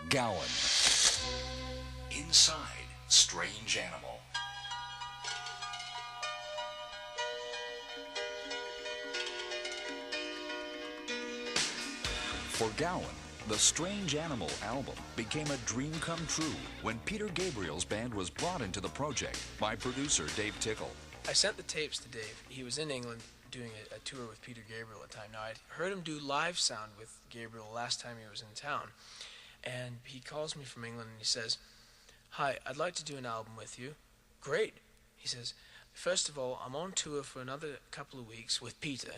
Gowan. Inside Strange Animal. For Gowan, the Strange Animal album became a dream come true when Peter Gabriel's band was brought into the project by producer Dave Tickle. I sent the tapes to Dave. He was in England doing a tour with Peter Gabriel at the time. Now, I'd heard him do live sound with Gabriel last time he was in town. And he calls me from England and he says, "Hi, I'd like to do an album with you." "Great." He says, "First of all, I'm on tour for another couple of weeks with Peter.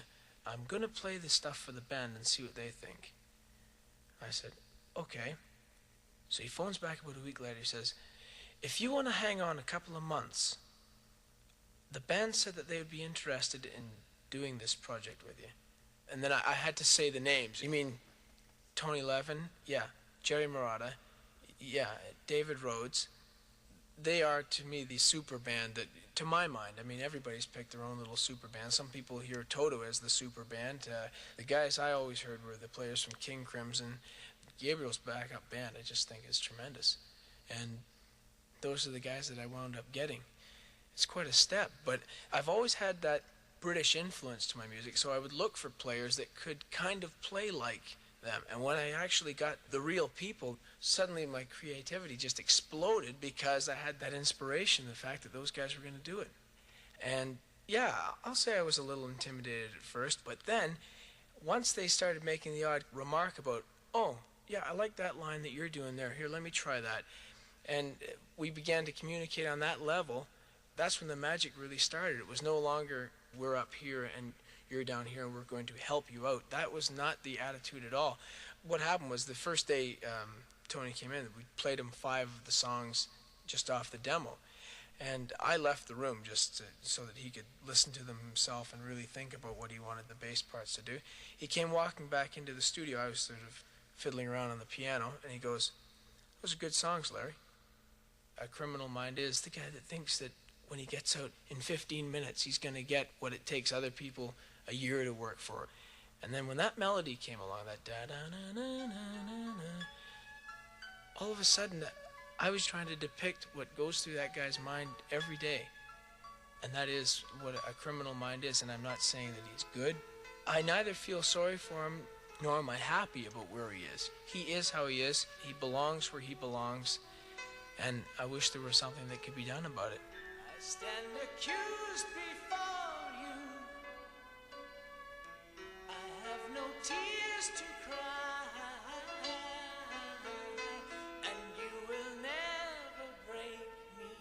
I'm going to play this stuff for the band and see what they think." I said, "Okay." So he phones back about a week later. He says, "If you want to hang on a couple of months, the band said that they would be interested in doing this project with you." And then I had to say the names. "You mean Tony Levin?" "Yeah." "Jerry Marotta?" "Yeah." "David Rhodes?" They are, to me, the super band that, to my mind, I mean, everybody's picked their own little super band. Some people hear Toto as the super band. The guys I always heard were the players from King Crimson. Gabriel's backup band, I just think, is tremendous. And those are the guys that I wound up getting. It's quite a step, but I've always had that British influence to my music, so I would look for players that could kind of play like them. And when I actually got the real people, suddenly my creativity just exploded because I had that inspiration, the fact that those guys were going to do it. And yeah, I'll say I was a little intimidated at first, but then once they started making the odd remark about, "Oh, yeah, I like that line that you're doing there. Here, let me try that." And we began to communicate on that level. That's when the magic really started. It was no longer, "We're up here and you're down here and we're going to help you out." That was not the attitude at all. What happened was the first day Tony came in, we played him 5 of the songs just off the demo. And I left the room just so that he could listen to them himself and really think about what he wanted the bass parts to do. He came walking back into the studio. I was sort of fiddling around on the piano, and he goes, "Those are good songs, Larry." A Criminal Mind is the guy that thinks that when he gets out in 15 minutes, he's going to get what it takes other people a year to work for. And then when that melody came along, that da-da-na-na-na-na-na, all of a sudden, I was trying to depict what goes through that guy's mind every day. And that is what a criminal mind is, and I'm not saying that he's good. I neither feel sorry for him, nor am I happy about where he is. He is how he is. He belongs where he belongs. And I wish there was something that could be done about it. I stand accused before you. I have no tears to cry, and you will never break me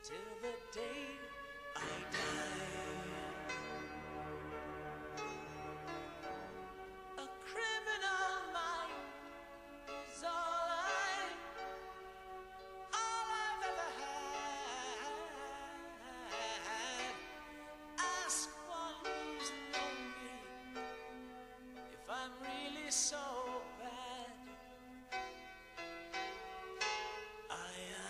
till the day I die. A criminal mind is all I've ever had. Ask one who's known me if I'm really so bad. I am.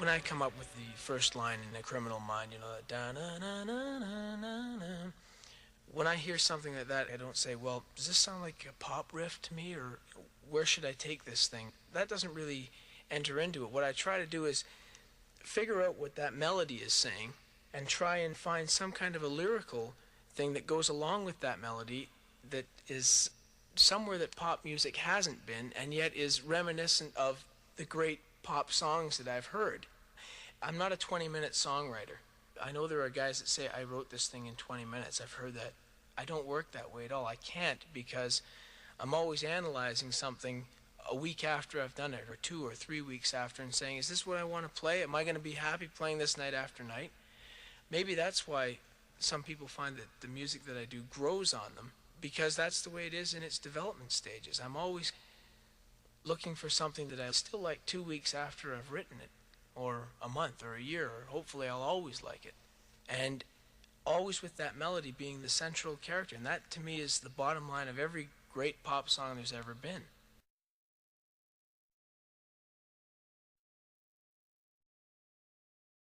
when I come up with the first line in A Criminal Mind, you know, that da-na-na-na-na-na-na, when I hear something like that, I don't say, well, does this sound like a pop riff to me, or where should I take this thing? That doesn't really enter into it. What I try to do is figure out what that melody is saying and try and find some kind of a lyrical thing that goes along with that melody that is somewhere that pop music hasn't been and yet is reminiscent of the great pop songs that I've heard. I'm not a 20-minute songwriter. I know there are guys that say I wrote this thing in 20 minutes. I've heard that. I don't work that way at all. I can't, because I'm always analyzing something a week after I've done it, or 2 or 3 weeks after, and saying, is this what I want to play? Am I going to be happy playing this night after night? Maybe that's why some people find that the music that I do grows on them, because that's the way it is in its development stages. I'm always looking for something that I still like 2 weeks after I've written it, or a month, or a year, or hopefully I'll always like it. And always with that melody being the central character. And that, to me, is the bottom line of every great pop song there's ever been.